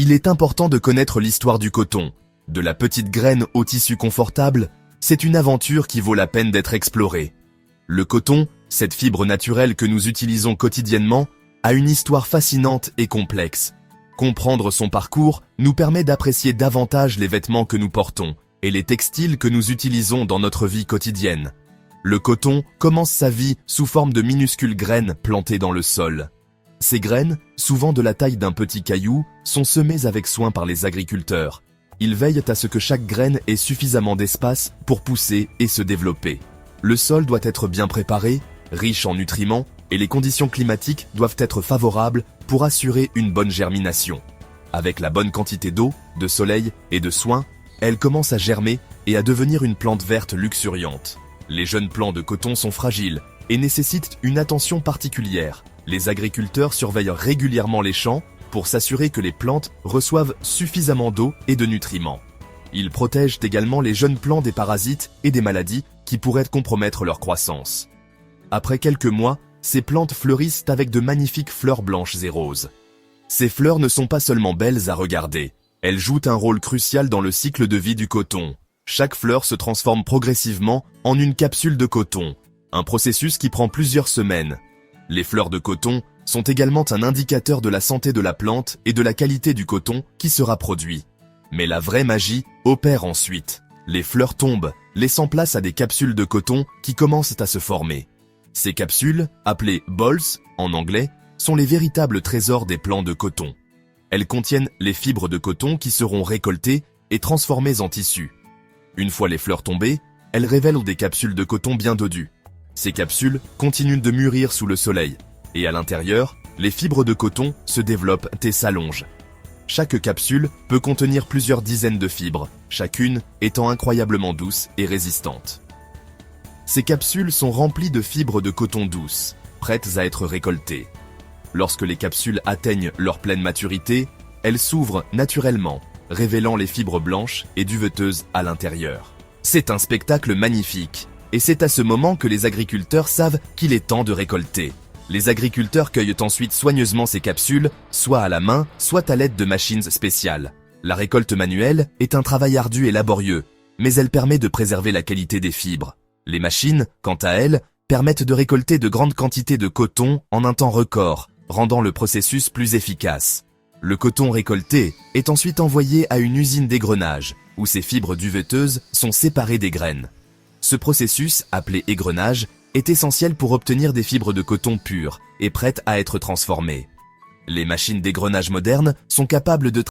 Il est important de connaître l'histoire du coton. De la petite graine au tissu confortable, c'est une aventure qui vaut la peine d'être explorée. Le coton, cette fibre naturelle que nous utilisons quotidiennement, a une histoire fascinante et complexe. Comprendre son parcours nous permet d'apprécier davantage les vêtements que nous portons et les textiles que nous utilisons dans notre vie quotidienne. Le coton commence sa vie sous forme de minuscules graines plantées dans le sol. Ces graines, souvent de la taille d'un petit caillou, sont semées avec soin par les agriculteurs. Ils veillent à ce que chaque graine ait suffisamment d'espace pour pousser et se développer. Le sol doit être bien préparé, riche en nutriments, et les conditions climatiques doivent être favorables pour assurer une bonne germination. Avec la bonne quantité d'eau, de soleil et de soins, elle commence à germer et à devenir une plante verte luxuriante. Les jeunes plants de coton sont fragiles et nécessitent une attention particulière. Les agriculteurs surveillent régulièrement les champs pour s'assurer que les plantes reçoivent suffisamment d'eau et de nutriments. Ils protègent également les jeunes plants des parasites et des maladies qui pourraient compromettre leur croissance. Après quelques mois, ces plantes fleurissent avec de magnifiques fleurs blanches et roses. Ces fleurs ne sont pas seulement belles à regarder, elles jouent un rôle crucial dans le cycle de vie du coton. Chaque fleur se transforme progressivement en une capsule de coton, un processus qui prend plusieurs semaines. Les fleurs de coton sont également un indicateur de la santé de la plante et de la qualité du coton qui sera produit. Mais la vraie magie opère ensuite. Les fleurs tombent, laissant place à des capsules de coton qui commencent à se former. Ces capsules, appelées balls en anglais, sont les véritables trésors des plants de coton. Elles contiennent les fibres de coton qui seront récoltées et transformées en tissu. Une fois les fleurs tombées, elles révèlent des capsules de coton bien dodues. Ces capsules continuent de mûrir sous le soleil, et à l'intérieur, les fibres de coton se développent et s'allongent. Chaque capsule peut contenir plusieurs dizaines de fibres, chacune étant incroyablement douce et résistante. Ces capsules sont remplies de fibres de coton douces, prêtes à être récoltées. Lorsque les capsules atteignent leur pleine maturité, elles s'ouvrent naturellement, révélant les fibres blanches et duveteuses à l'intérieur. C'est un spectacle magnifique, et c'est à ce moment que les agriculteurs savent qu'il est temps de récolter. Les agriculteurs cueillent ensuite soigneusement ces capsules, soit à la main, soit à l'aide de machines spéciales. La récolte manuelle est un travail ardu et laborieux, mais elle permet de préserver la qualité des fibres. Les machines, quant à elles, permettent de récolter de grandes quantités de coton en un temps record, rendant le processus plus efficace. Le coton récolté est ensuite envoyé à une usine d'égrenage, où ces fibres duveteuses sont séparées des graines. Ce processus, appelé égrenage, est essentiel pour obtenir des fibres de coton pures et prêtes à être transformées. Les machines d'égrenage modernes sont capables de